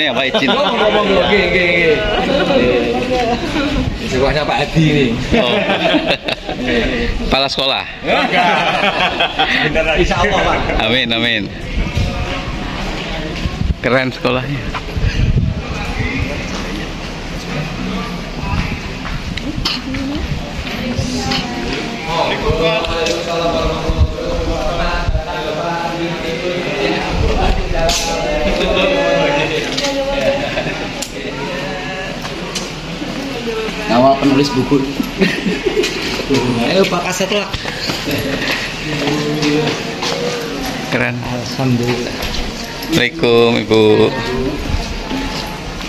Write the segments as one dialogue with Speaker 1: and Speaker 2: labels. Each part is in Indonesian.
Speaker 1: ya Pak izin.
Speaker 2: Ngomong oke. Sekolahnya Pak Hadi nih.
Speaker 1: Oh. Kepala sekolah.
Speaker 2: Insya Allah Pak.
Speaker 1: Amin. Keren sekolahnya.
Speaker 2: Awal penulis buku. Ayo Pak kaset lah.
Speaker 1: Keren.
Speaker 2: Alhamdulillah.
Speaker 1: Assalamualaikum Ibu.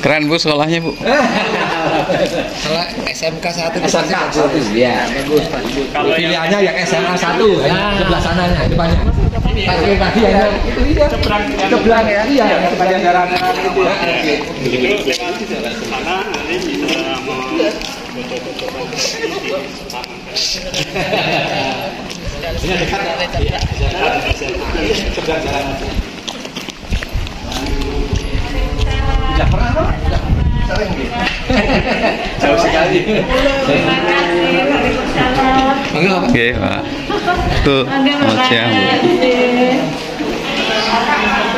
Speaker 1: Keren Bu sekolahnya Bu.
Speaker 2: Kalau SMK 1 SMK 1 ya bagus Pak. Pilihannya yang SMA 1 sebelah sananya depannya. Pakai kaki hanya itu iya. Sebelah ya iya sepanjang jalan itu.
Speaker 3: Itu lewat sana nanti bisa
Speaker 2: Ini dekat sebelah jalan. Tidak pernah loh. Sering gitu. Jauh sekali.
Speaker 1: Oke Pak. Tuh, selamat siang Bu.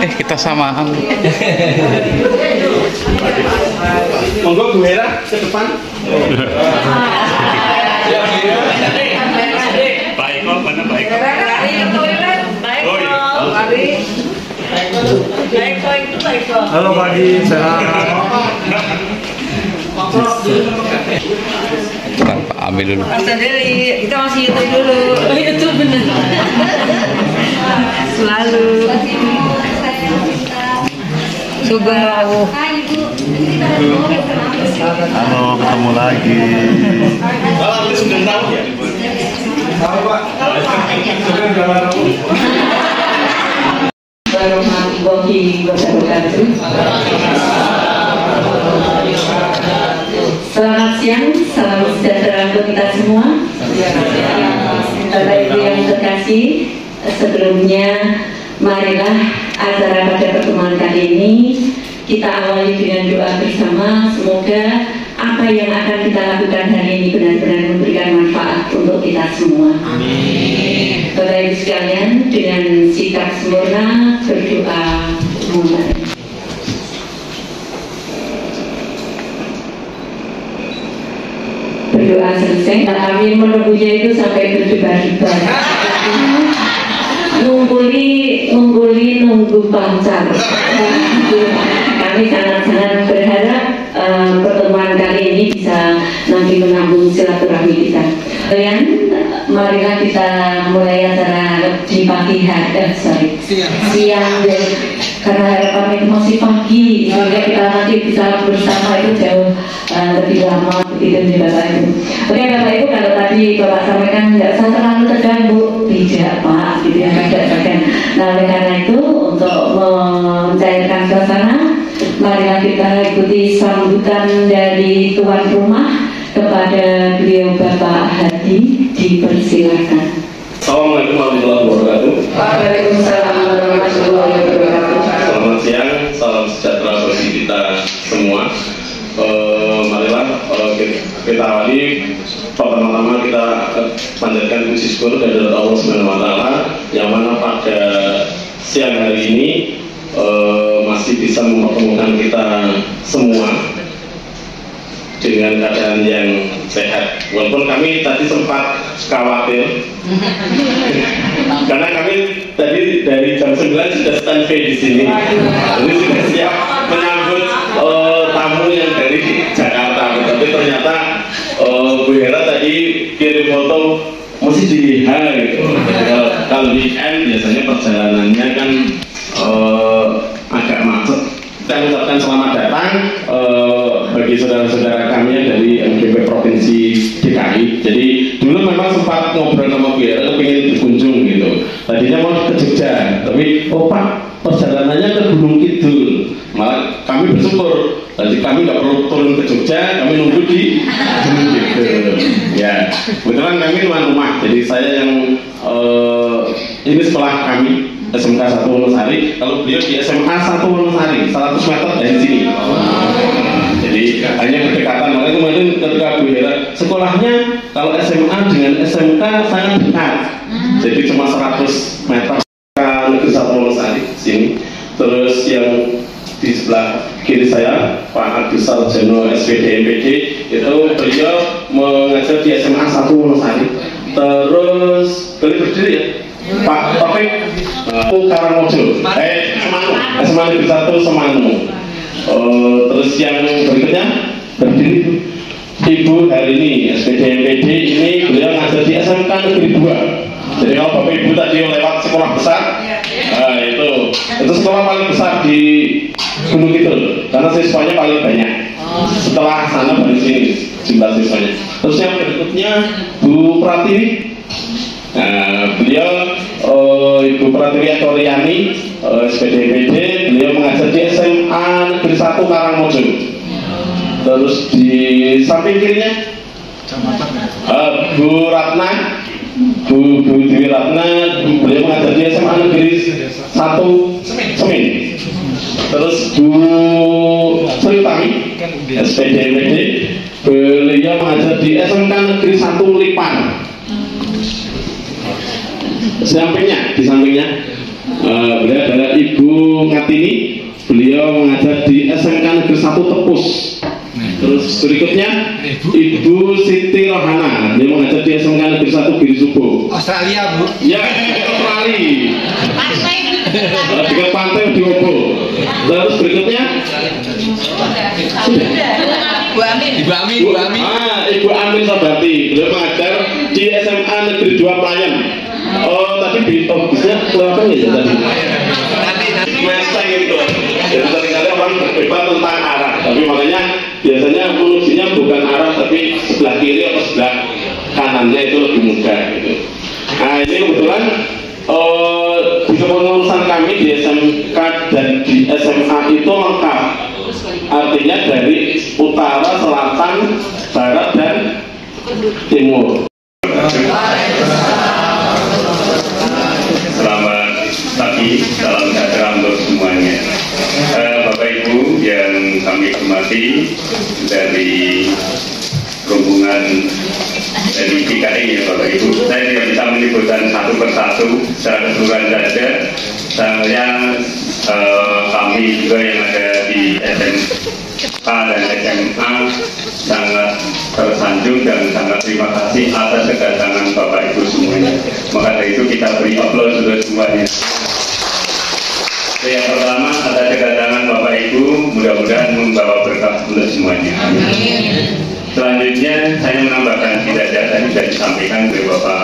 Speaker 1: Kita samaan.
Speaker 3: monggo Bu Hera ke depan. Baik kok, mana baik kok.
Speaker 2: Halo pagi, sehat.
Speaker 1: Pak ambil dulu.
Speaker 4: Mas Deli, kita masih itu dulu. Oh itu benar. Selalu. Sugeng rawuh.
Speaker 3: Halo, ketemu lagi. Kalau sudah tahu ya.
Speaker 2: Tahu Pak.
Speaker 4: Warahmatullahi wabarakatuh. Selamat siang, salam sejahtera untuk kita semua. Bapak Ibu yang terkasih, sebelumnya marilah acara pada pertemuan kali ini kita awali dengan doa bersama. Semoga apa yang akan kita lakukan hari ini benar-benar memberikan manfaat untuk kita semua. Amin. Bapak Ibu sekalian, dengan sikap sempurna berdoa mulai. Berdoa selesai, kami menunggunya itu sampai berdebar-debar. Nunggu pancar. Kami sangat-sangat berharap pertemuan kali ini bisa nanti menambung silaturahmi kita. Kalian, marilah kita mulai acara di pagi hari, siang deh. Karena harapan itu masih pagi, sehingga kita nanti bisa bersama itu jauh lebih lama begitu nih Bapak Ibu. Oke Bapak Ibu, kalau tadi Bapak sampaikan tidak usah terlalu tegang Bu, tidak Pak, gitu ya, tidak tegang. Nah oleh karena itu untuk mencairkan suasana, marilah kita ikuti sambutan dari tuan rumah kepada beliau Bapak Hadi, dipersilakan.
Speaker 3: Assalamualaikum warahmatullahi wabarakatuh.
Speaker 4: Waalaikumsalam warahmatullahi wabarakatuh.
Speaker 3: Selamat siang, salam sejahtera bagi kita semua. Marilah kita awali. Pertama-tama kita panjatkan puji syukur kepada Allah Subhanahu wa Ta'ala yang mana pada siang hari ini masih bisa mempertemukan kita semua dengan keadaan yang sehat. Walaupun kami tadi sempat khawatir karena kami tadi dari jam 9 sudah standby di sini. Ini sudah siap menyambut tamu yang dari Jakarta. Tapi ternyata Bu Hera tadi kirim foto masih di H gitu. Kalau weekend biasanya perjalanannya kan agak macet. Kita ucapkan selamat datang bagi saudara-saudara kami yang dari MGP Provinsi DKI. Jadi dulu memang sempat ngobrol sama Bu Hera, pengen berkunjung gitu. Tadinya mau ke Jogja, tapi Pak perjalanannya ke Gunung Kidul. Malah kami bersyukur, jadi kami nggak perlu turun ke Jogja, kami nunggu di Gunung Kidul. Ya, kebetulan kami tuan rumah, jadi saya yang ini sekolah kami SMK 1 Nusantara. Wonosari, kalau beliau di SMA 1 Wonosari, 100 meter dari sini. Jadi hanya berdekatan. Makanya kemarin ketika Bu Hera, sekolahnya kalau SMA dengan SMK sangat dekat. Jadi cuma 100 meter Negeri 1 Wonosari sini. Terus yang di sebelah kiri saya Pak Agus Sarjono SPD MPD, itu beliau mengajar di SMA 1 Wonosari. Terus boleh berdiri ya Pak Taufik Karangmojo, Semanu, SMA Negeri 1 Semanu. Terus yang berikutnya berdiri Ibu Harini SPD MPD, ini beliau ngajar di SMK Negeri 2. Jadi kalau Bapak Ibu tadi lewat sekolah besar, itu sekolah paling besar di Gunung Kidul karena siswanya paling banyak. Setelah sana baru sini jumlah siswanya. Terus yang berikutnya Bu Pratiwi, beliau Ibu Pratiwi Atoriani SPDPD, beliau mengajar di SMA Negeri 1 Karangmojo. Terus di samping kirinya Bu Ratna, Bu Dewi Ratna, beliau mengajar di SMA Negeri 1 Semin. Terus Bu Sri Tami SPDMPD, beliau mengajar di SMK Negeri 1 Lipan. Di sampingnya beliau adalah Ibu Ngatini, beliau mengajar di SMK Negeri 1 Tepus. Terus berikutnya Ibu Siti Rohana, beliau mengajar di SMK Negeri 1 Giri Subo.
Speaker 2: Australia, Bu?
Speaker 3: Ya, Australia. Dengan pantai di Obo. Terus berikutnya
Speaker 2: Ibu Amin.
Speaker 3: Ibu Amin Sabati, beliau mengajar di SMA Negeri 2 Pelayan. Tadi bisnya kelihatan ya tadi. Mesteng itu. Jadi seringkali orang berdebat tentang arah, tapi makanya biasanya menujunya bukan arah tapi sebelah kiri atau sebelah kanannya itu lebih mudah gitu. Nah ini kebetulan di kepengurusan kami di SMK dan di SMA itu lengkap. Artinya dari utara, selatan, barat dan timur.
Speaker 5: Selamat pagi, salam sejahtera untuk semuanya. Bapak Ibu yang kami hormati dari rombongan dari DKI ya Bapak Ibu, saya tidak bisa menyebutkan satu persatu secara keseluruhan saja. Kami juga yang ada di SMK dan SMA sangat tersanjung dan sangat terima kasih atas kedatangan Bapak Ibu semuanya. Maka dari itu kita beri aplaus untuk semuanya. Yang pertama, atas kedatangan Bapak Ibu mudah-mudahan membawa berkah untuk semuanya. Selanjutnya saya menambahkan tidak tadi sudah disampaikan oleh Bapak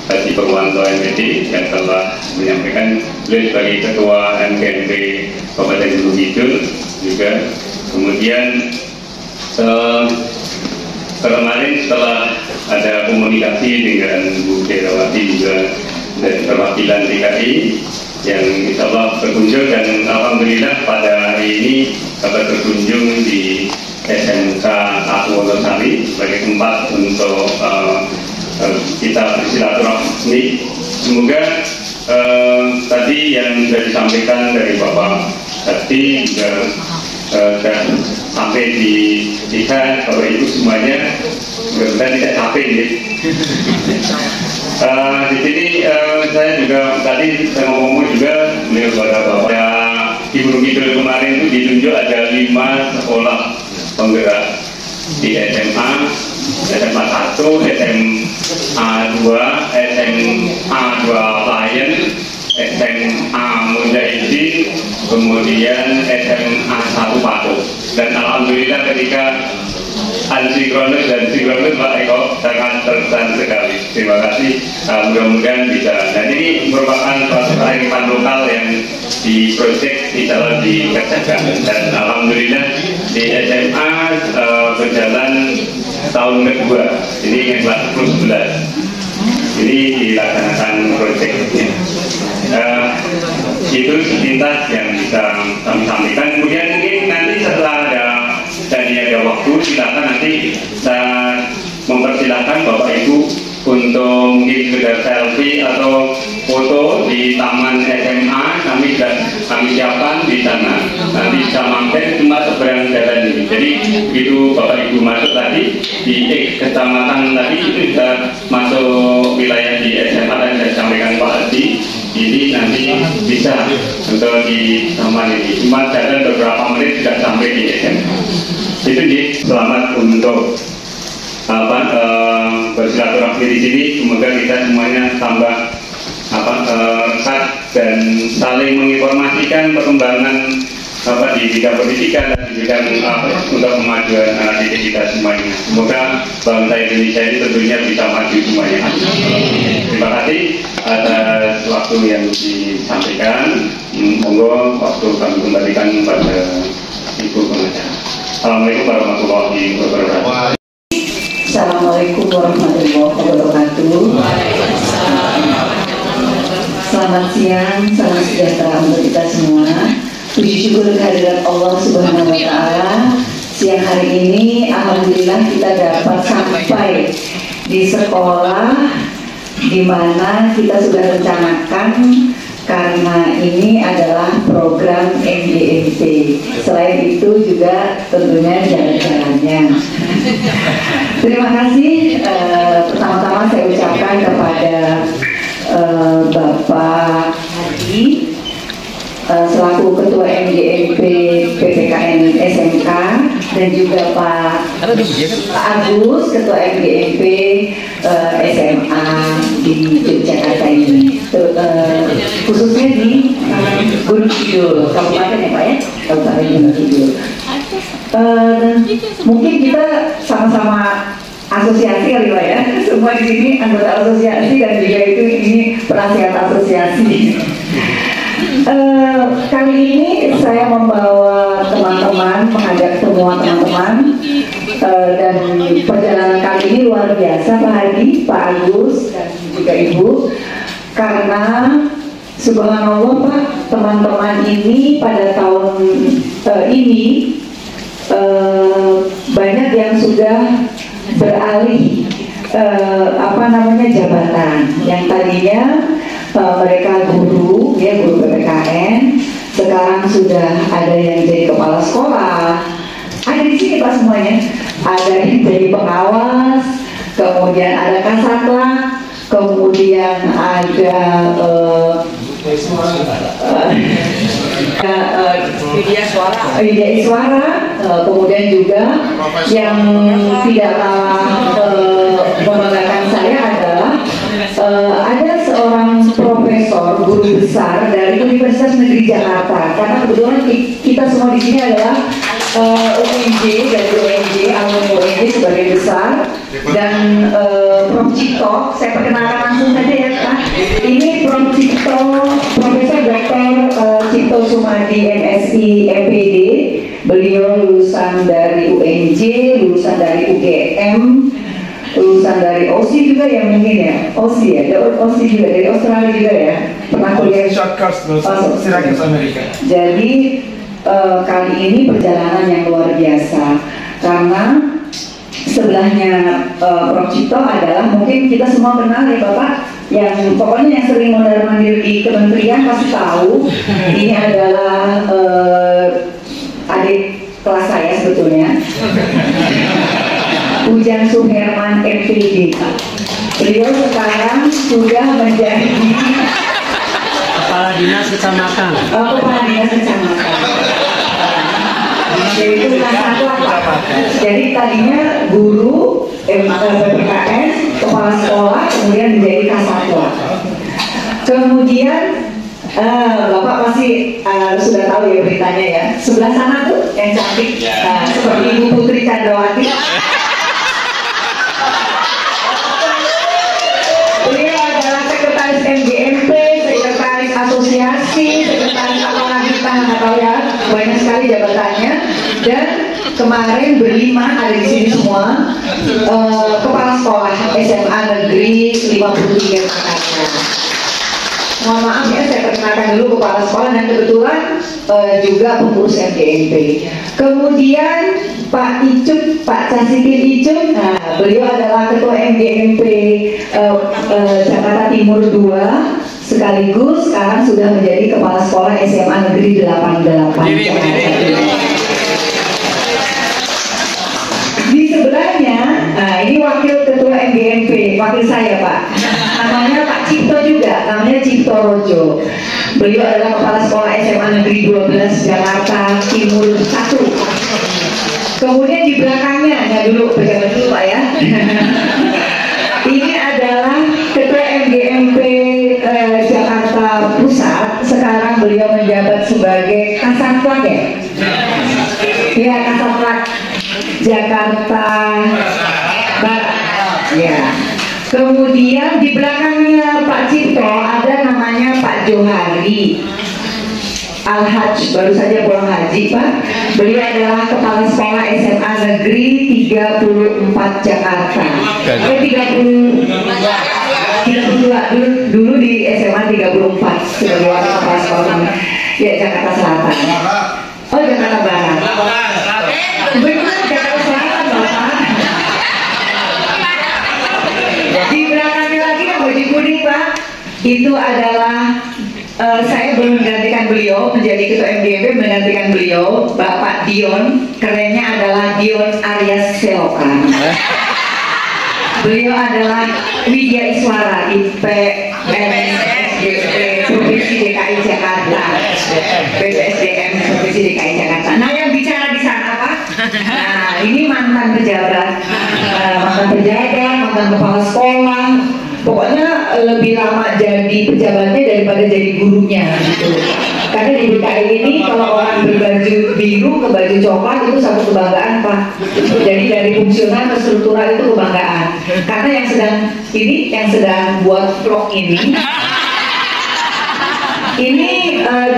Speaker 5: Haji Purwanto MPD yang telah menyampaikan beliau sebagai Ketua MKMP Kabupaten Gunung Kidul juga. Kemudian kemarin setelah ada komunikasi dengan Bu Derawati juga dari perwakilan DKI yang insya Allah berkunjung, dan alhamdulillah pada hari ini dapat berkunjung di SMK 1 Wonosari sebagai tempat untuk kita bersilaturahmi. Semoga tadi yang sudah disampaikan dari Bapak Hati juga sudah sampai di lihat Bapak Ibu semuanya, mudah-mudahan tidak capek ya. Di sini saya juga tadi saya ngomong juga beliau kepada Bapak di Gunung Kidul kemarin itu ditunjuk ada 5 sekolah penggerak di SMA 1, SMA 2, SMA 2 Pelayan, SMA Mujahidin, kemudian SMA 1 Patuh. Dan alhamdulillah ketika ansinkronus dan sinkronus Pak Eko sangat terkesan sekali. Terima kasih. Mudah-mudahan bisa. Dan ini merupakan suatu kearifan lokal yang di proyek insya dikerjakan. Dan alhamdulillah di SMA berjalan tahun kedua. Ini yang kelas 10-11. Ini dilaksanakan proyeknya. Itu sepintas yang bisa kami sampaikan. Kemudian mungkin nanti setelah ada waktu, silakan nanti saya mempersilahkan Bapak Ibu untuk mungkin sekedar selfie atau foto di taman SMA. Kami sudah begitu Bapak Ibu masuk tadi di kecamatan tadi itu sudah masuk wilayah di SMA dan saya sampaikan Pak Haji, ini nanti bisa untuk di taman ini. Cuma jalan beberapa menit sudah sampai di SMA. Itu selamat untuk bersilaturahmi di sini. Semoga kita semuanya tambah erat dan saling menginformasikan perkembangan di bidang pendidikan dan di bidang untuk kemajuan anak didik kita semuanya. Semoga bangsa Indonesia ini tentunya bisa maju semuanya. Terima kasih atas waktu yang disampaikan. Monggo waktu kami kembalikan kepada Ibu Pengacara. Assalamualaikum warahmatullahi wabarakatuh.
Speaker 4: Assalamualaikum warahmatullahi wabarakatuh. Selamat siang, salam sejahtera untuk kita semua. Puji syukur kehadirat Allah Subhanahu wa Ta'ala. Siang hari ini, alhamdulillah kita dapat sampai di sekolah di mana kita sudah rencanakan, karena ini adalah program MGMP. Selain itu juga tentunya jalan-jalannya. Terima kasih. Pertama-tama saya ucapkan kepada Bapak Haji selaku Ketua MGMP PPKN SMK, dan juga Pak Agus Ketua MGMP SMA di Yogyakarta ini, khususnya di Gunung Kidul, Kabupaten ya Pak ya, Kabupaten Gunung Kidul. Mungkin kita sama-sama asosiasi kali Pak ya, semua di sini anggota asosiasi dan juga itu ini penasihat asosiasi. Kali ini saya membawa teman-teman, mengajak semua teman-teman, dan perjalanan kali ini luar biasa Pak Hadi, Pak Agus, dan juga Ibu, karena subhanallah Pak, teman-teman ini pada tahun ini banyak yang sudah beralih jabatan. Yang tadinya mereka guru, ya guru PPKN, sekarang sudah ada yang jadi kepala sekolah. Ada di sini Pak semuanya. Ada yang jadi pengawas, kemudian ada kasatlah, kemudian ada media suara, kemudian juga yang tidak kalah membanggakan saya adalah ada seorang profesor guru besar dari Universitas Negeri Jakarta, karena kebetulan kita semua di sini adalah UNJ, dari UNJ, alumni UNJ sebagai besar, dan Prof. Cito, saya perkenalkan langsung saja ya Pak. Ini Prof. Cito, Profesor Dr. Cito Sumadi MSI MPD. Beliau lulusan dari UNJ, lulusan dari UGM, lulusan dari OSI juga ya mungkin ya, OSI ya, OSI juga dari Australia juga ya, pernah kuliah Syracuse Amerika. Jadi kali ini perjalanan yang luar biasa, karena sebelahnya Prof. Cito adalah, mungkin kita semua kenal ya Bapak, yang pokoknya yang sering mondar-mandir di kementerian pasti tahu. Ini adalah adik kelas saya sebetulnya, Ujang Suherman MPD. Beliau sekarang sudah menjadi
Speaker 6: Kepala Dinas Kecamatan.
Speaker 4: Kepala Dinas Kecamatan. Yaitu kelas 1 apa? Jadi tadinya guru PPKN, kepala sekolah, kemudian menjadi kasatwa. Kemudian Bapak pasti sudah tahu ya beritanya ya. Sebelah sana tuh yang cantik, seperti Ibu Putri Chandrawati. Beliau adalah sekretaris MGMP, sekretaris asosiasi, sekretaris apalagi kita nggak tahu ya, banyak sekali jabatannya. Dan kemarin berlima ada di sini semua, kepala sekolah SMA Negeri 53 Jakarta. Mohon maaf ya, saya perkenalkan dulu kepala sekolah, dan kebetulan juga pengurus MGMP. Kemudian Pak Icuk, Pak Casitin Icuk, nah, beliau adalah ketua MGMP Jakarta Timur 2, sekaligus sekarang sudah menjadi kepala sekolah SMA Negeri 88 Jakarta.
Speaker 7: ini wakil ketua MGMP, wakil saya Pak. Namanya Pak Cipto juga, namanya Cipto Rojo. Beliau adalah kepala sekolah SMA Negeri 12 Jakarta Timur 1. Kemudian di belakangnya, ya dulu, pejabat dulu Pak ya. Ini adalah ketua MGMP Jakarta Pusat. Sekarang beliau menjabat sebagai Kasatplat ya? Iya, Kasatplat Jakarta Barat. Ya. Kemudian di belakangnya Pak Cipto ada namanya Pak Johari Al-Hajj, baru saja pulang haji Pak. Beliau adalah kepala sekolah SMA Negeri 34 Jakarta. 32 dulu di SMA 34 sebagai wakil kepala sekolah ya Jakarta Selatan. Oh Jakarta Barat. Benar Jakarta Selatan Bapak. Di belakangnya lagi yang baju kuning Pak, itu adalah saya belum menggantikan beliau menjadi ketua MGMP, menggantikan beliau Bapak Dion, kerennya adalah Dion Aryas Selokan. Beliau adalah Widya Iswara IPNSDP Provinsi DKI Jakarta, BPSDM Provinsi DKI Jakarta. Nah yang bicara di sana Pak, nah ini mantan pejabat, mantan kepala sekolah. Pokoknya lebih lama jadi pejabatnya daripada jadi gurunya gitu. Karena di DKI ini kalau orang berbaju biru ke baju coklat itu satu kebanggaan Pak. Jadi dari fungsional ke struktural itu kebanggaan. Karena yang sedang buat vlog ini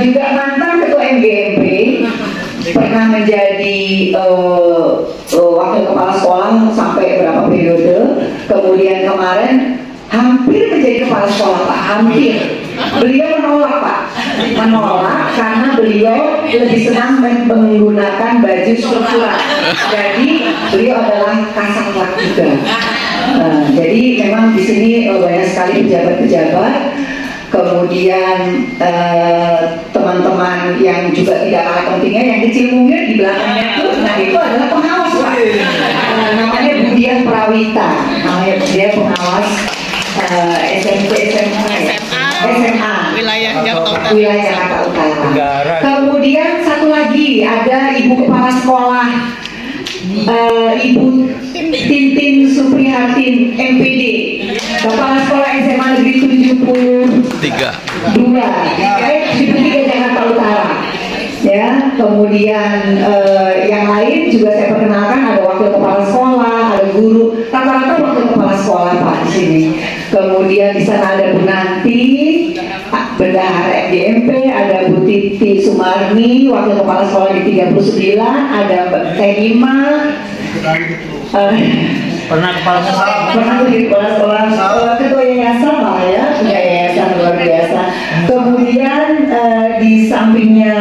Speaker 7: juga mantan ketua MGMP, pernah menjadi wakil kepala sekolah sampai berapa periode. Kemudian kemarin hampir menjadi kepala sekolah Pak, hampir. Beliau menolak Pak, menolak karena beliau lebih senang menggunakan baju struktural. Jadi beliau adalah Kasatplat juga. Jadi memang di sini banyak sekali pejabat-pejabat. Kemudian teman-teman yang juga tidak kalah pentingnya, yang kecil mungkin di belakangnya itu, nah itu adalah pengawas Pak. Namanya Budian Prawita, namanya dia pengawas SMP, SMA
Speaker 8: wilayah Jakarta
Speaker 7: Utara. Kemudian satu lagi ada Ibu Kepala Sekolah Ibu Tintin Suprihartin MPD, Kepala Sekolah SMA Negeri 73 Jakarta Utara. Ya, kemudian yang lain juga saya perkenalkan, ada wakil kepala sekolah, ada guru, rata-rata wakil kepala sekolah Pak di sini. Kemudian di sana ada Bu Nanti, bendahara MGMP, ada Bu Titi Sumarni, wakil kepala sekolah di 39, ada Mbak Tenima,
Speaker 6: Pernah kepala sekolah?
Speaker 7: Pernah menjadi kepala sekolah, ketua yayasan lah ya, punya yayasan luar biasa. Kemudian di sampingnya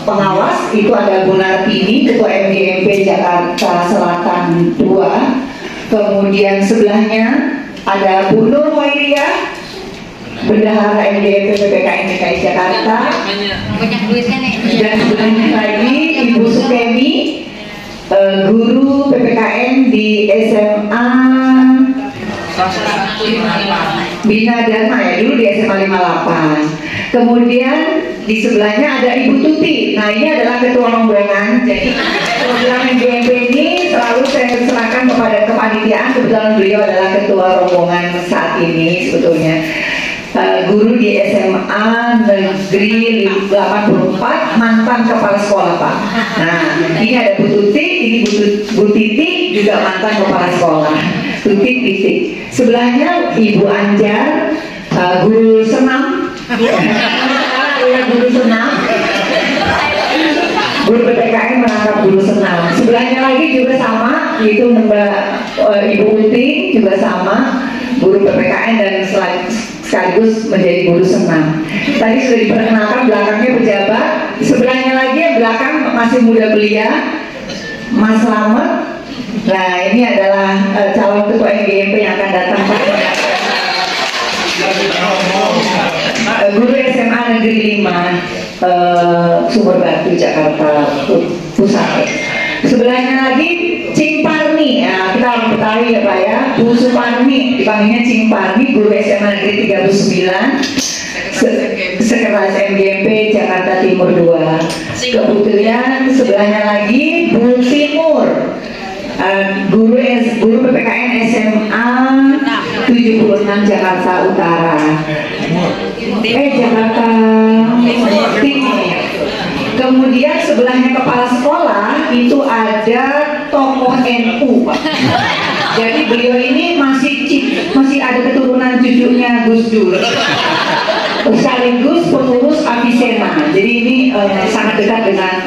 Speaker 7: pengawas itu ada Bu Nartini, ketua MGMP Jakarta Selatan 2. Kemudian sebelahnya ada Bu Nur Wairiyah, bendahara MGMP PPKN DKI Jakarta. Dan sebelahnya lagi Ibu Sukemi, guru PPKN di SMA Bina Dharma ya, dulu di SMA 58. Kemudian di sebelahnya ada Ibu Tuti. Nah ini adalah ketua rombongan. Jadi program MGMP ini selalu saya serahkan kepada kepanitiaan. Kebetulan beliau adalah ketua rombongan saat ini sebetulnya. Guru di SMA Negeri 84, mantan kepala sekolah Pak. Nah ini ada Bu Tuti, ini Bu Titi juga mantan kepala sekolah. Tuti Titik. Sebelahnya Ibu Anjar, guru senam. Guru senam. Guru PPKN merangkap guru senam. Sebelahnya lagi juga sama, yaitu Mbak Ibu Uti juga sama, guru PPKN dan sekaligus menjadi guru senam. Tadi sudah diperkenalkan belakangnya pejabat. Sebelahnya lagi yang belakang masih muda belia, Mas Slamet. Nah ini adalah calon ketua MGMP yang akan datang Pak. Guru SMA Negeri 5 Sumber Batu Jakarta Pusat. Sebelahnya lagi Cing Parmi Suparmi, ya, kita orang Betawi ya Pak ya. Bu Suparmi, dipanggilnya Cing Parmi, guru SMA Negeri 39, Sekretaris MGMP Jakarta Timur 2. Kebetulan sebelahnya lagi Bu Timur, guru PPKN SMA 76 Jakarta Utara. Jakarta Timur. Kemudian sebelahnya kepala sekolah itu ada tokoh NU, Pak. Jadi beliau ini masih ada keturunan cucunya Gus Dur, sekaligus pengurus Avicenna. Jadi ini sangat dekat dengan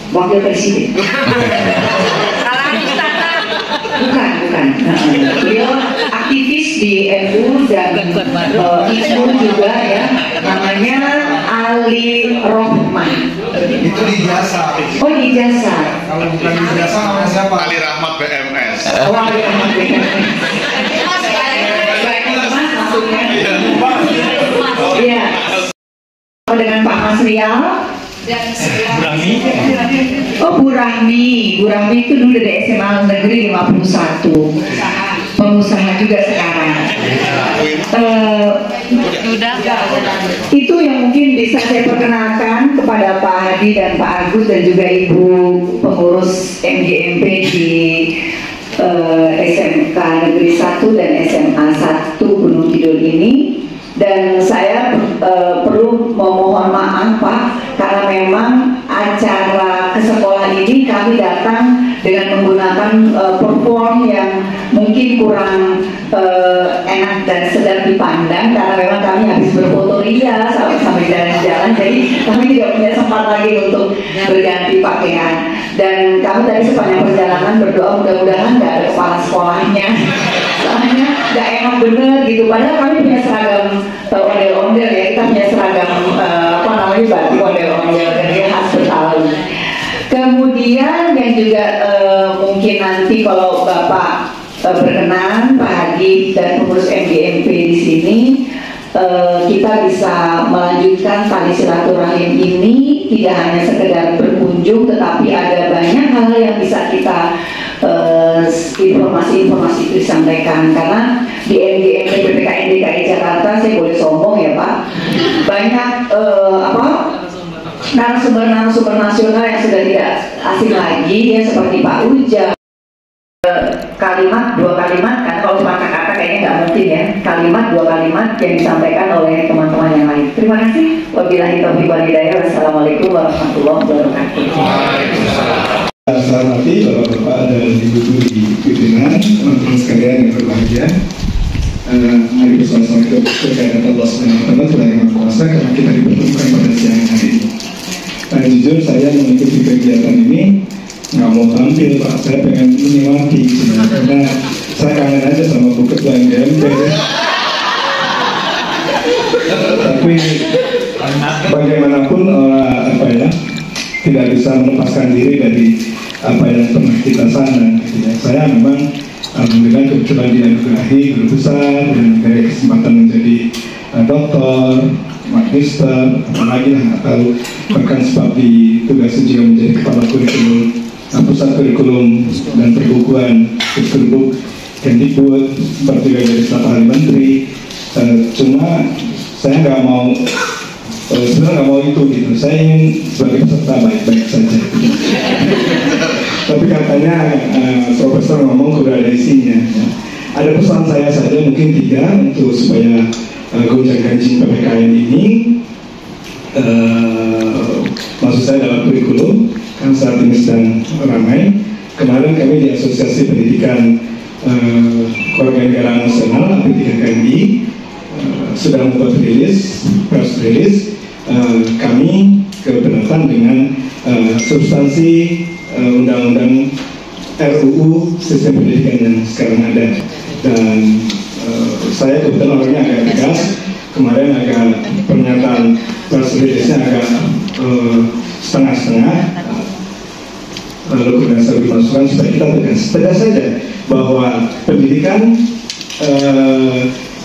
Speaker 7: wakil presiden. Bukan. Beliau aktivis di NU dan ISU juga ya. Namanya Ali Rohman.
Speaker 8: Itu ijazah.
Speaker 7: Oh, ijazah.
Speaker 8: Kalau bukan ijazah namanya siapa?
Speaker 1: Ali Rahmat BMS.
Speaker 7: Oh, Ali Rahmat BMS. Iya. Oh, dengan Pak Mas Rial. Bu Rahmi itu dulu dari SMA Negeri 51, pengusaha juga sekarang. Itu yang mungkin bisa saya perkenalkan kepada Pak Hadi dan Pak Agus dan juga Ibu pengurus MGMP di SMK Negeri 1 dan SMA 1 Gunung Kidul ini. Dan saya perlu memohon maaf Pak, karena memang acara ke sekolah ini kami datang dengan menggunakan perform yang mungkin kurang enak dan sedang dipandang, karena memang kami habis berfoto ria sampai jalan-jalan, jadi kami tidak punya sempat lagi untuk berganti pakaian. Dan kami tadi sepanjang perjalanan berdoa mudah-mudahan nggak ada kepala sekolahnya, soalnya nggak enak bener gitu. Padahal kami punya seragam ondel-ondel ya, kita punya seragam batik ondel-ondel dari khas Betawi. Kemudian yang juga mungkin nanti kalau Bapak berkenan, Pak Hadi dan pengurus MGMP di sini, kita bisa melanjutkan tali silaturahim ini, tidak hanya sekedar berkunjung, tetapi ada banyak hal yang bisa kita informasi-informasi itu disampaikan. Karena di MGMP PPKN DKI Jakarta, saya boleh sombong ya Pak, banyak narasumber nasional yang sudah tidak asing lagi ya, seperti Pak Uja. Dua kalimat, karena kalau cuma kata-kata kayaknya nggak mungkin ya, dua kalimat yang disampaikan oleh teman-teman yang lain. Terima kasih. Wabillahi taufiq wal hidayah. Wassalamualaikum warahmatullahi wabarakatuh.
Speaker 8: Saya hormati Bapak-Bapak dan Ibu-Ibu di pimpinan, teman-teman sekalian yang berbahagia. Mari bersama-sama kita berkaitan Allah SWT Tuhan Yang Maha Kuasa, karena kita dipertemukan pada siang hari ini. Jujur saya mengikuti kegiatan ini nggak mau tampil Pak, saya pengen menikmati karena saya kangen aja sama Bu Ketua MGMP. Tapi bagaimanapun tidak bisa melepaskan diri dari apa yang pernah kita sana. Saya memang dengan kebetulan dianugerahi guru besar dan diberi kesempatan menjadi doktor, magister, apalagi nggak tahu, bahkan sebab ditugasi juga menjadi kepala kurikulum pusat kurikulum dan perbukuan Kemdikbud, Kemdikbud, seperti juga jadi staf ahli menteri. Cuma saya nggak mau, sebenarnya nggak mau itu gitu. Saya ingin sebagai peserta baik-baik saja. Tapi katanya profesor ngomong kuda ada isinya. Ada pesan saya saja, mungkin 3 untuk supaya gonjang ganjing PPKN ini maksud saya dalam kurikulum kan saat ini sedang ramai. Kemarin kami di Asosiasi Pendidikan Kewarganegaraan Nasional P3KMI sudah membuat press release kami keberatan dengan substansi undang-undang RUU sistem pendidikan yang sekarang ada. Dan saya kebetulan orangnya agak tegas. Kemarin agak pernyataan press release-nya agak setengah-setengah, lalu kemudian saya dimasukkan supaya kita tegas saja bahwa pendidikan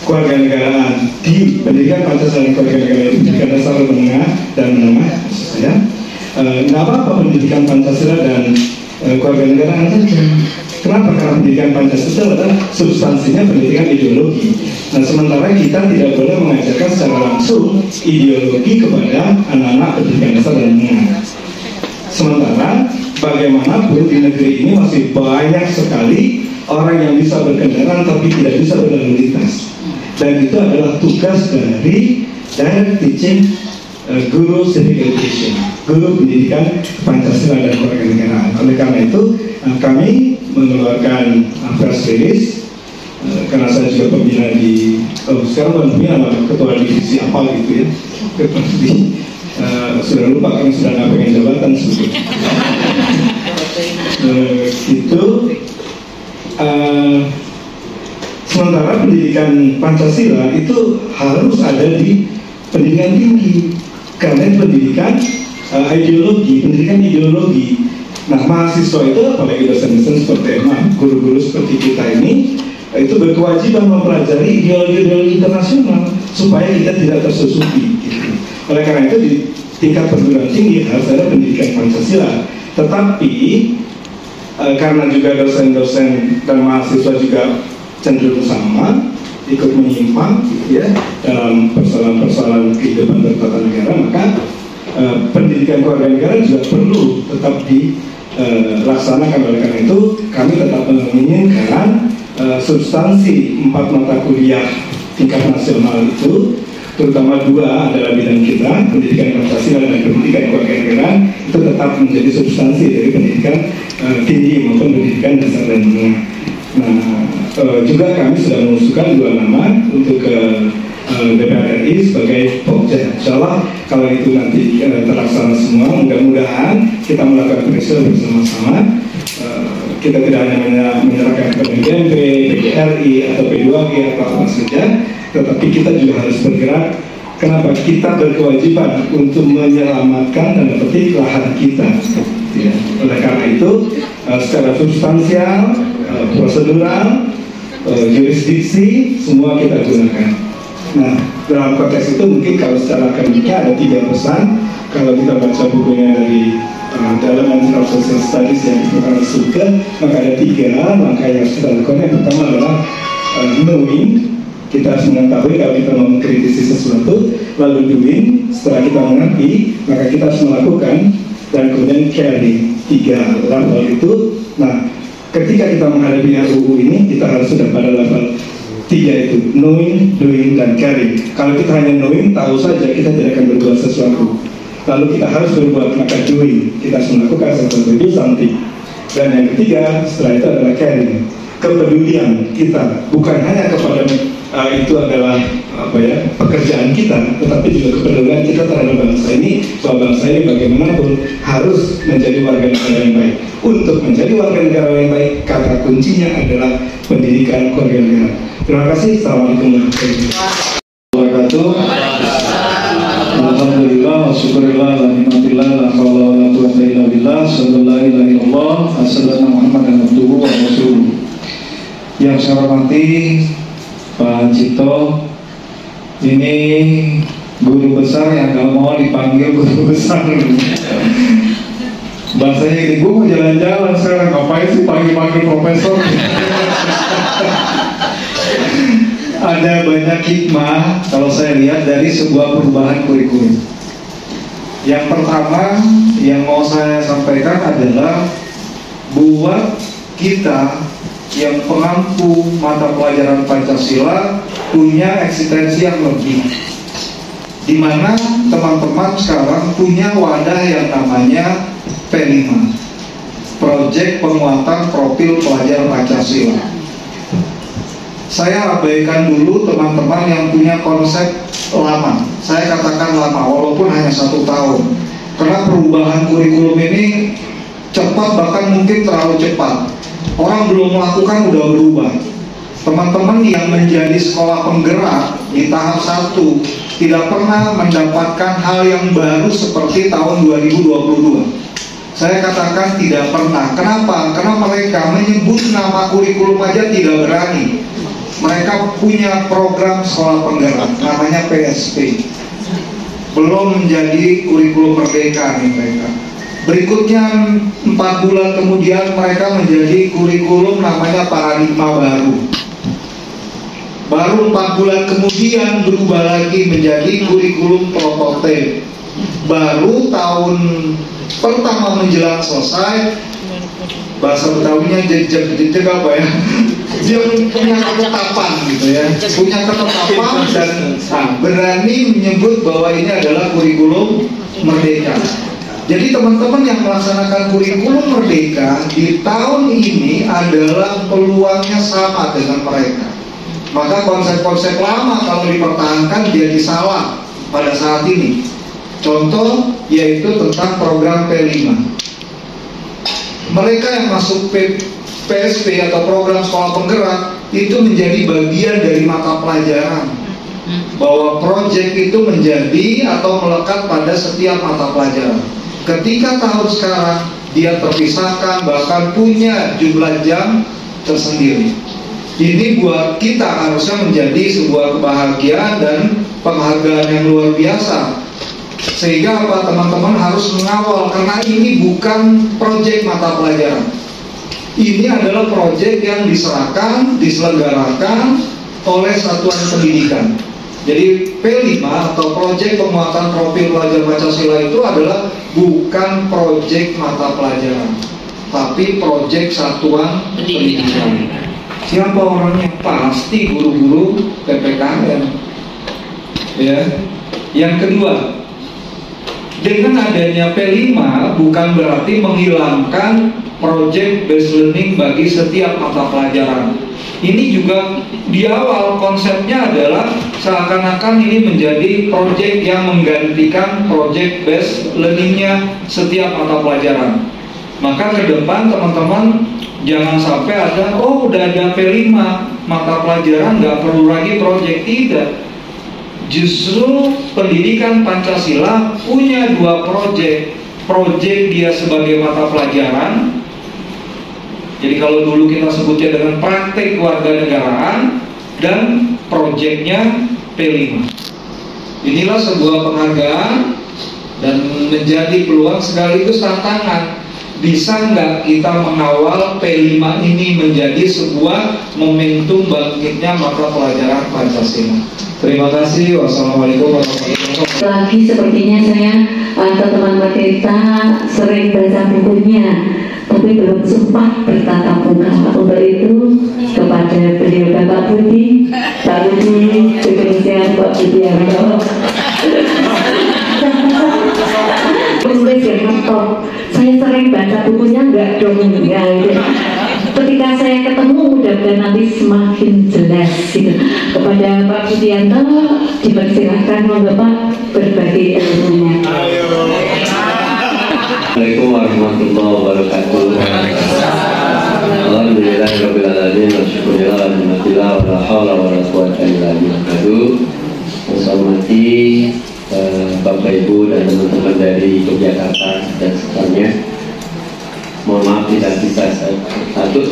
Speaker 8: kewarganegaraan di pendidikan Pancasila kewarganegaraan, pendidikan dasar menengah dan menengah maksud saya, nggak apa-apa pendidikan Pancasila dan kewarganegaraan saja. Kenapa? Karena pendidikan Pancasila adalah substansinya pendidikan ideologi. Nah, sementara kita tidak boleh mengajarkan secara langsung ideologi kepada anak-anak pendidikan dasar dan menengah. Sementara bagaimanapun di negeri ini masih banyak sekali orang yang bisa berkendaraan tapi tidak bisa berlalu lintas. Dan itu adalah tugas dari direct teaching guru civic education, guru pendidikan Pancasila dan kewarganegaraan. Oleh karena itu kami mengeluarkan press release karena saya juga pembina di sekarang pembina ketua divisi apa gitu ya, sudah lupa karena sudah nggak pengen jabatan sebetulnya. Itu sementara pendidikan Pancasila itu harus ada di pendidikan tinggi karena pendidikan pendidikan ideologi. Nah, mahasiswa itu apalagi dosen-dosen seperti guru-guru seperti kita ini itu berkewajiban mempelajari ideologi internasional supaya kita tidak tersusupi gitu. Oleh karena itu di tingkat perguruan tinggi harus ada pendidikan Pancasila. Tetapi karena juga dosen-dosen dan mahasiswa juga cenderung sama, ikut menyimpang gitu ya dalam persoalan-persoalan kehidupan bertata negara, maka pendidikan kewarganegaraan juga perlu tetap dilaksanakan. Oleh karena itu kami tetap menginginkan substansi 4 mata kuliah tingkat nasional itu, terutama 2 adalah bidang kita, pendidikan Pancasila dan pendidikan kewarganegaraan, itu tetap menjadi substansi dari pendidikan tinggi maupun pendidikan dasar dan menengah. Nah, juga kami sudah mengusulkan 2 nama untuk DPR RI sebagai Pokja. Insya Allah kalau itu nanti terlaksana semua, mudah-mudahan kita melakukan pressure bersama-sama. Kita tidak hanya menyerahkan kepada GMP, PGRI atau P2G atau apa saja, tetapi kita juga harus bergerak. Kenapa? Kita berkewajiban untuk menyelamatkan dan petik lahan kita. Ya. Oleh karena itu, secara substansial, prosedural, jurisdiksi, semua kita gunakan. Nah, dalam konteks itu mungkin kalau secara akademiknya ada 3 pesan. Kalau kita baca bukunya dari dalam of Social Studies yang dikeluarkan Suka, maka ada 3 langkah yang harus kita lakukan. Yang pertama adalah knowing. Kita harus mengetahui kalau kita mau mengkritisi sesuatu, lalu doing. Setelah kita mengerti, maka kita harus melakukan, dan kemudian caring. 3 level itu. Nah, ketika kita menghadapi RUU ini, kita harus sudah pada level 3 itu, knowing, doing, dan caring. Kalau kita hanya knowing, tahu saja, kita tidak akan berbuat sesuatu. Lalu kita harus berbuat, maka doing. Kita harus melakukan sesuatu, do something. Dan yang ketiga, setelah itu adalah caring. Kepedulian kita bukan hanya kepada itu adalah pekerjaan kita, tetapi juga kepedulian kita terhadap bangsa ini, bahwa bangsa ini bagaimanapun harus menjadi warga negara yang baik. Untuk menjadi warga negara yang baik, kata kuncinya adalah pendidikan kewarganegaraan. Terima kasih. Assalamualaikum warahmatullahi wabarakatuh.
Speaker 9: Alhamdulillah, syukurillah, alhamdulillah, la haula wala quwwata illa billah, sallallahu alaihi wasallam, assalamu Muhammadan abduhu wa rasuluh. Yang saya hormati Pak Cipto, ini guru besar yang gak mau dipanggil guru besar. Bahasanya gini, gue mau jalan-jalan sekarang, ngapain sih panggil-panggil profesor? Ada banyak hikmah kalau saya lihat dari sebuah perubahan kurikulum. Yang pertama yang mau saya sampaikan adalah buat kita yang pengampu mata pelajaran Pancasila punya eksistensi yang lebih, di mana teman-teman sekarang punya wadah yang namanya P5, Proyek Penguatan Profil Pelajar Pancasila. Saya abaikan dulu teman-teman yang punya konsep lama. Saya katakan lama, walaupun hanya 1 tahun. Karena perubahan kurikulum ini cepat, bahkan mungkin terlalu cepat. Orang belum melakukan udah berubah. Teman-teman yang menjadi sekolah penggerak di tahap 1 tidak pernah mendapatkan hal yang baru seperti tahun 2022. Saya katakan tidak pernah. Kenapa? Karena mereka menyebut nama kurikulum aja tidak berani. Mereka punya program sekolah penggerak, namanya PSP. Belum menjadi kurikulum merdeka nih mereka. Berikutnya 4 bulan kemudian mereka menjadi kurikulum namanya paradigma baru. Baru 4 bulan kemudian berubah lagi menjadi kurikulum prototipe. Baru tahun pertama menjelang selesai, bahasa Betawinya jejak apa ya, dia punya ketetapan gitu ya, punya ketetapan dan berani menyebut bahwa ini adalah kurikulum merdeka. Jadi teman-teman yang melaksanakan kurikulum merdeka di tahun ini adalah peluangnya sama dengan mereka. Maka konsep-konsep lama kalau dipertahankan jadi salah pada saat ini. Contoh yaitu tentang program P5. Mereka yang masuk PSP atau program sekolah penggerak itu menjadi bagian dari mata pelajaran, bahwa proyek itu menjadi atau melekat pada setiap mata pelajaran. Ketika tahun sekarang dia terpisahkan, bahkan punya jumlah jam tersendiri. Ini buat kita harusnya menjadi sebuah kebahagiaan dan penghargaan yang luar biasa. Sehingga apa, teman-teman harus mengawal, karena ini bukan proyek mata pelajaran. Ini adalah proyek yang diserahkan, diselenggarakan oleh satuan pendidikan. Jadi P5 atau proyek penguatan profil pelajar Pancasila itu adalah bukan proyek mata pelajaran, tapi proyek satuan pendidikan. Siapa orangnya? Pasti guru-guru PPKN. Ya. Yang kedua, dengan adanya P5 bukan berarti menghilangkan project based learning bagi setiap mata pelajaran. Ini juga di awal konsepnya adalah seakan-akan ini menjadi project yang menggantikan project based learningnya setiap mata pelajaran. Maka ke depan teman-teman jangan sampai ada, oh udah ada P5 mata pelajaran nggak perlu lagi project. Tidak. Justru pendidikan Pancasila punya 2 proyek dia sebagai mata pelajaran. Jadi kalau dulu kita sebutnya dengan praktek kewarganegaraan, dan proyeknya P5. Inilah sebuah penghargaan dan menjadi peluang sekaligus tantangan. Bisa nggak kita mengawal P5 ini menjadi sebuah momentum bangkitnya mata pelajaran Pancasila. Terima kasih. Wassalamualaikum warahmatullahi wabarakatuh.
Speaker 4: Lagi sepertinya saya atau teman-teman kita sering baca bukunya, tapi belum sempat bertatap muka. Untuk itu kepada beliau Bapak Budi, Pak Budi, Kepolisian Pak Budianto, penulis yang ngetop. Saya sering baca bukunya enggak dong ya, gitu. Ketika saya ketemu mudah-mudahan nanti semakin jelas gitu. Kepada Pak Budianto dipersilahkan Bapak berbagi ilmunya.
Speaker 10: Assalamualaikum warahmatullahi wabarakatuh. Alhamdulillahirabbil alamin wasyukurillah alhamdulillah wala haula wala quwwata illa billah. Saya hormati Bapak Ibu dan teman-teman dari Yogyakarta dan sekitarnya. Mohon maaf tidak bisa satu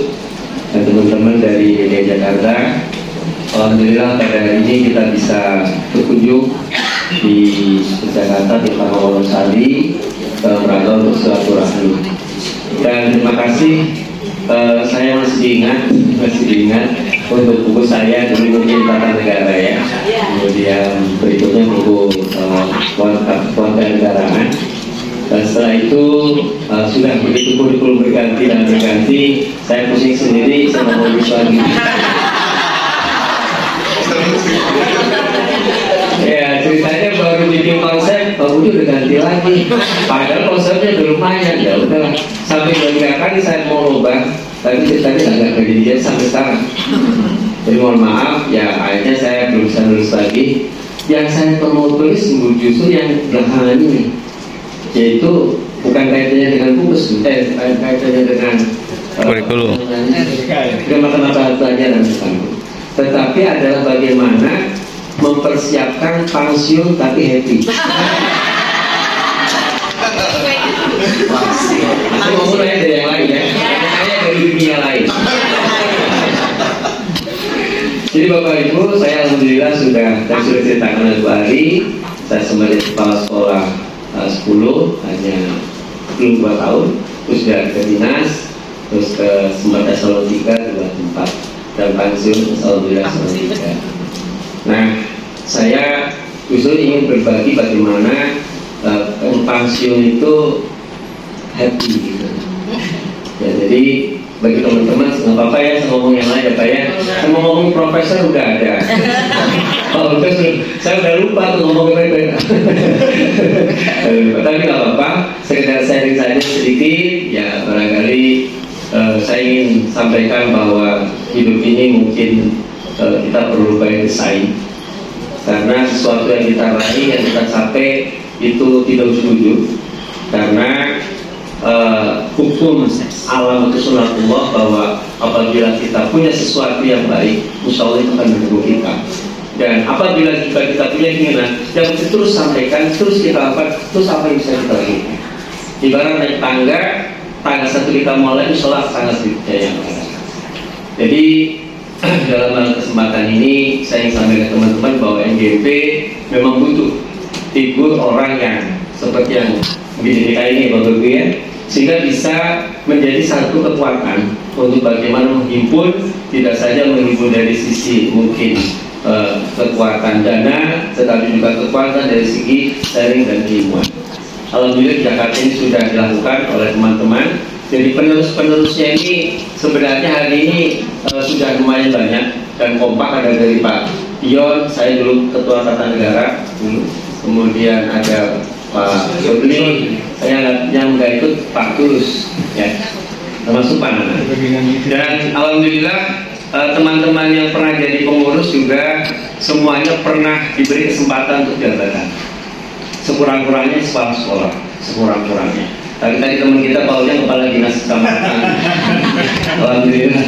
Speaker 10: dan teman-teman dari Jakarta. Alhamdulillah pada hari ini kita bisa berkunjung di Jakarta di Taman Wonosari rangka untuk silaturahmi. Dan terima kasih, saya masih ingat untuk buku saya dulu mungkin Tata Negara ya. Kemudian berikutnya buku Kewarganegaraan. Dan setelah itu sudah begitu kurikulum berganti dan berganti, saya pusing sendiri, saya mau nulis lagi. Ya ceritanya baru bikin konsep, Pak Budi udah ganti lagi. Padahal konsepnya udah lumayan, ya udahlah. Sampai 2-3 kali saya mau ubah, tapi ceritanya agak begini sampai sekarang. Jadi mohon maaf, ya akhirnya saya belum bisa nulis lagi. Yang saya mau tulis justru yang belakangan ini, yaitu bukan kaitannya dengan buku, kaitannya dengan
Speaker 1: kurikulum,
Speaker 10: dengan mata-mata pelajaran, tetapi adalah bagaimana mempersiapkan pensiun tapi happy. Saya mau mulai dari yang lain ya, saya dari dunia lain. Jadi Bapak Ibu, saya alhamdulillah sudah ceritakan oleh Bu Ari, saya sebagai kepala sekolah 10 hanya belum 2 tahun, terus sudah ke dinas, terus ke Sembada Solo 3, 2 tempat, dan pensiun Alhamdulillah Solo 3. Nah, saya justru ingin berbagi bagaimana pensiun itu happy gitu. Ya, jadi bagi teman-teman nggak apa-apa ya, saya ngomong yang lain ya Pak ya. Saya ngomong profesor udah ada. Oh, saya udah lupa tuh ngomong apa. Tapi nggak apa-apa, sekedar sharing saja sedikit. Ya barangkali saya ingin sampaikan bahwa hidup ini mungkin kita perlu by design. Karena sesuatu yang kita raih, yang kita capai itu tidak setuju. Karena hukum alam itu sunatullah bahwa apabila kita punya sesuatu yang baik, insya Allah itu akan mendukung kita. Dan apabila kita punya keinginan yang terus sampaikan, terus kita lakukan, terus apa yang bisa kita lakukan. Ibarat naik tangga satu kita mulai, insya Allah tangga selanjutnya yang ada. Jadi dalam kesempatan ini saya ingin sampaikan teman-teman bahwa NGP memang butuh figur orang yang seperti yang di DKI ini Bapak Ibu ya, sehingga bisa menjadi satu kekuatan untuk bagaimana menghimpun, tidak saja menghimpun dari sisi mungkin kekuatan dana, tetapi juga kekuatan dari segi sharing dan ilmuwan. Alhamdulillah Jakarta ini sudah dilakukan oleh teman-teman. Jadi penerus-penerusnya ini sebenarnya hari ini sudah lumayan banyak dan kompak. Ada dari Pak Dion, saya dulu Ketua Tata Negara dulu, kemudian ada Pak Sodli, saya yang nggak ikut Pak Tulus, ya, termasuk Pak Nana. Dan alhamdulillah teman-teman yang pernah jadi pengurus juga semuanya pernah diberi kesempatan untuk jabatan. Sekurang-kurangnya sekolah, sekurang-kurangnya. Tadi teman kita Pak Ujang kepala dinas kecamatan. Alhamdulillah.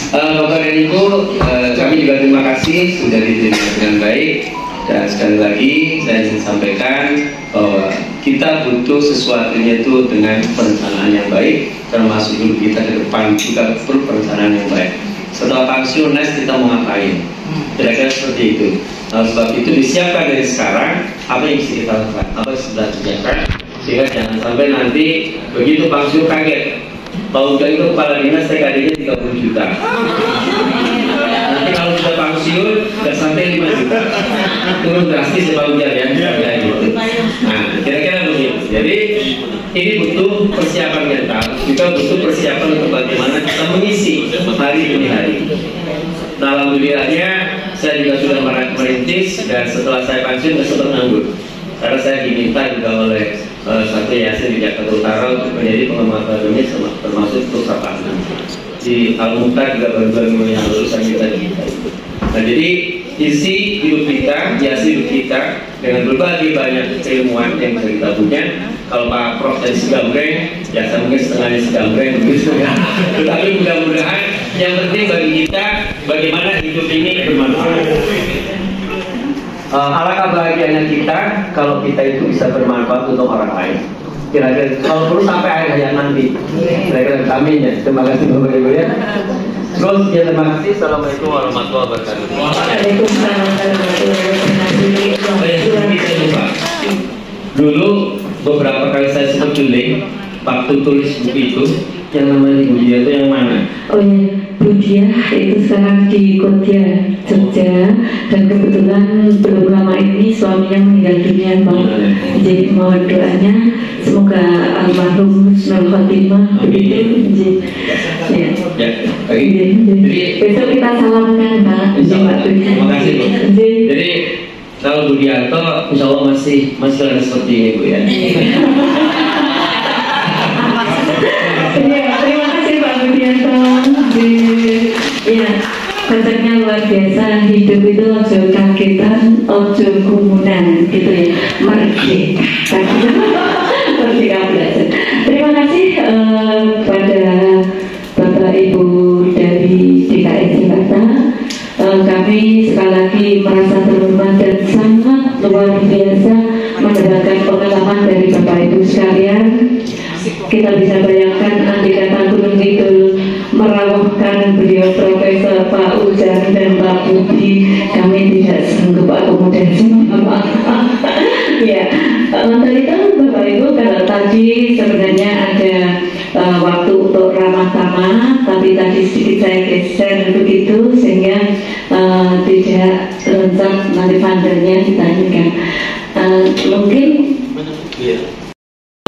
Speaker 10: Bapak dan Ibu, kami juga terima kasih sudah diterima dengan baik. Dan sekali lagi saya ingin sampaikan bahwa kita butuh sesuatunya itu dengan perencanaan yang baik, termasuk dulu kita ke depan juga perlu perencanaan yang baik. Setelah pensiun kita mau ngapain? Kira-kira seperti itu. Sebab itu disiapkan dari sekarang apa yang bisa kita lakukan, apa yang sudah dikerjakan, sehingga jangan sampai nanti begitu pensiun kaget. Tahun itu kepala dinas TKD-nya 30 juta. Nanti kalau sudah pensiun sudah sampai 5 juta. Turun drastis ya Pak Ujang ya. Gitu. Nah, kira-kira begitu. Jadi ini butuh persiapan mental, juga butuh persiapan untuk bagaimana kita mengisi hari demi hari. Nah, alhamdulillahnya saya juga sudah merintis, dan setelah saya pensiun nggak sempat nganggur. Karena saya diminta juga oleh satu yayasan di Jakarta Utara untuk menjadi pengamat akademis termasuk Pusat di Al-Mukhtar juga baru-baru yang lulusan kita. Nah, jadi isi hidup kita, hiasi hidup kita dengan berbagai banyak keilmuan yang bisa kita punya. Kalau Pak Prof dari Segambreng, ya saya mungkin setengahnya Segambreng begitu ya. Tetapi mudah-mudahan yang penting bagi kita bagaimana hidup ini bermanfaat. Alangkah bahagianya kita kalau kita itu bisa bermanfaat untuk orang lain. Kira-kira kalau perlu sampai akhir hayat nanti. Kira-kira amin ya. Terima kasih Bapak Ibu ya. Terus ya, terima kasih. Assalamualaikum warahmatullahi wabarakatuh.
Speaker 4: Waalaikumsalam warahmatullahi wabarakatuh.
Speaker 10: Dulu beberapa kali saya sebut juling waktu tulis buku itu, yang namanya Ibu Dia itu yang mana?
Speaker 4: Oh ya, Bu Dia itu sekarang di Kodia, Jogja, dan kebetulan belum lama ini suaminya meninggal dunia Pak. Jadi mohon doanya semoga almarhum Husnul Khotimah begitu. Ya. Jadi besok kita salamkan Pak.
Speaker 10: Terima kasih Bu. Jadi kalau Budianto, insya Allah masih ada seperti ini Bu ya.
Speaker 4: Ya, terima kasih Pak Budianto. Ya, konsepnya luar biasa. Hidup itu ojo kagetan, ojo kumunan, gitu ya. Merdeka. Merdeka belajar. Terima kasih pada Bapak Ibu dari DKI Jakarta. Kami sekali lagi merasa terhormat dan sangat luar biasa mendapatkan pengalaman dari Bapak Ibu sekalian. Kita bisa bayangkan andai kata Gunung Kidul merawatkan beliau Profesor Pak Ujang dan Pak Budi, kami tidak sanggup akomodasi. Ya, tadi kan Bapak Ibu kalau tadi sebenarnya sama, tapi tadi sedikit saya geser begitu sehingga tidak rentak nanti pandernya ditanyakan. Mungkin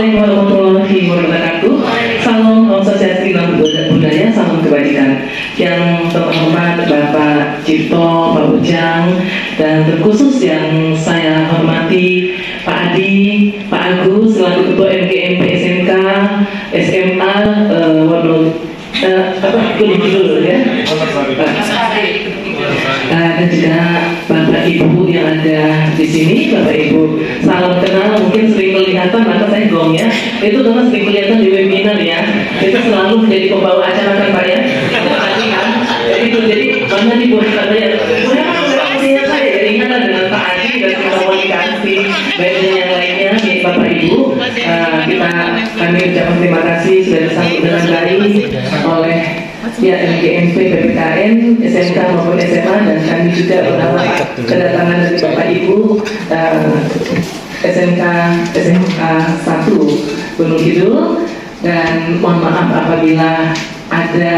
Speaker 4: warahmatullahi wabarakatuh. Salam Om Swastiastu, Namo Buddhaya, salam kebajikan. Yang terhormat Bapak Cipto, Pak Ujang, dan terkhusus yang saya hormati Pak Adi, Pak Agus selaku Ketua MGMP SMK, SMA Gunung Kidul ya. Dan juga Bapak Ibu yang ada di sini, Bapak Ibu, salam kenal, mungkin sering kelihatan mata saya gong ya. Itu karena sering kelihatan di webinar ya. Itu selalu menjadi pembawa acara kan Pak ya. Itu jadi mana dibuat katanya. Saya jadi ingatlah dengan Pak Adi dan komunikasi baiknya yang lainnya, Bapak Ibu. Kami ucapkan terima kasih sudah disambut dengan baik oleh ya MGMP, PPKN, SMK maupun SMA, dan kami juga berharap kedatangan dari Bapak Ibu SMK 1 Gunung Kidul, dan mohon maaf apabila ada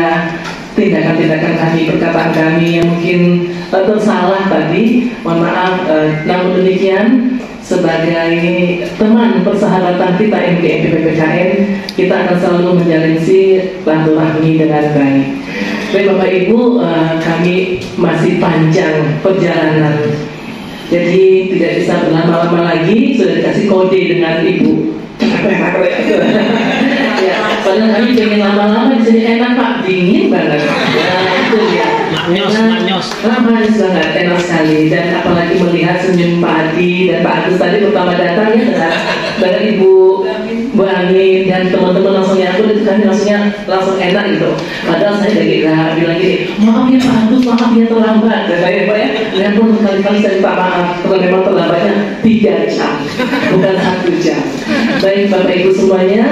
Speaker 4: tindakan-tindakan kami, perkataan kami yang mungkin tersalah tadi, mohon maaf. Namun demikian, sebagai teman persahabatan kita MGMP PPKN, kita akan selalu menjalin silaturahmi dengan baik. Baik Bapak Ibu, kami masih panjang perjalanan, jadi tidak bisa berlama-lama lagi. Sudah dikasih kode dengan Ibu. Ya, padahal kami pengen lama-lama di sini, enak Pak, dingin banget. Itu ya. Manis banget, enak sekali. Dan apalagi melihat senyum Pak Adi dan Pak Agus tadi pertama datang ya, dengan Ibu Bu Amin dan teman-teman langsung nyambut, itu kami langsung enak gitu. Padahal saya bilang gini, maaf ya Pak Agus, maaf ya terlambat. Dan saya Pak ya, dan pun kali-kali saya minta maaf karena memang terlambatnya 3 jam, bukan 1 jam. Baik Bapak Ibu semuanya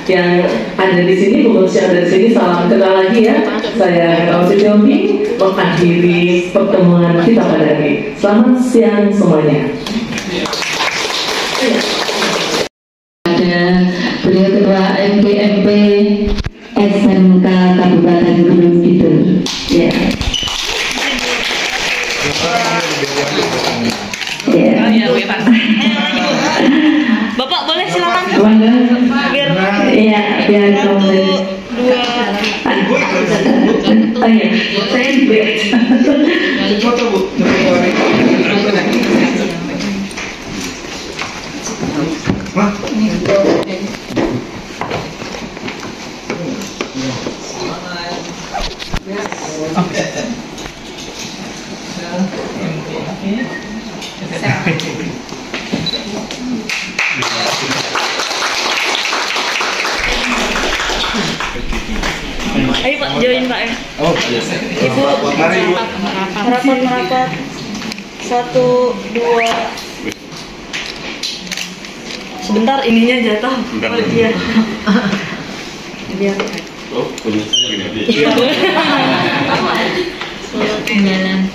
Speaker 4: yang ada di sini, pengurus yang ada di sini, salam kenal lagi ya. Saya Om Siti mengakhiri pertemuan kita pada hari. Selamat siang semuanya. Ada beliau Ketua MGMP SMK Kabupaten Gunung Kidul. Ya.
Speaker 11: Bapak boleh silakan.
Speaker 4: Biar kamu. Oh ya, saya foto Bu.
Speaker 11: Ayo Pak, join Pak ya.
Speaker 8: Oh,
Speaker 11: Ibu, merapat. 1, 2. Sebentar, ininya jatuh. Oh iya. Biar.
Speaker 3: Oh, punya saya gini.
Speaker 11: Ketinggalan.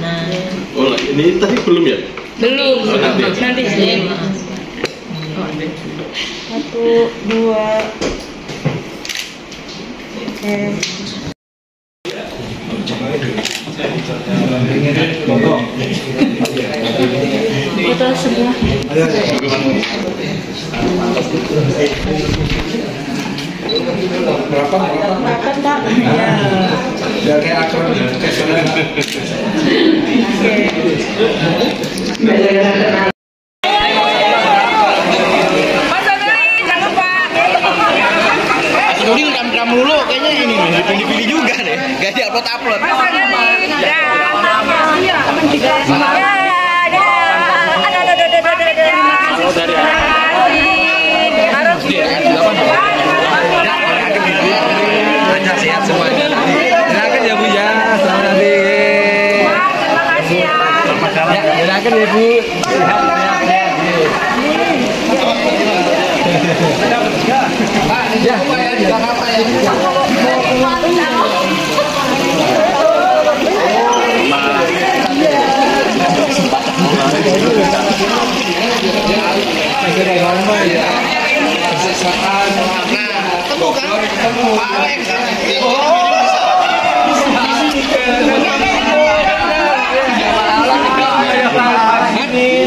Speaker 11: Nah.
Speaker 3: Oh, ini tadi belum ya?
Speaker 11: Belum. Nanti. 1, 2. Foto sebelah. Rapat Pak.
Speaker 9: Ya kayak akrab.
Speaker 1: Duding ram mulu kayaknya ini dipilih-pilih juga deh. Gak di upload.
Speaker 2: Lancar sehat semuanya. Silakan ya Bu ya. Selamat hari.
Speaker 11: Terima kasih ya.
Speaker 2: Ya, silakan ya Bu. Sehat. Ya, bilang apa ya? Ini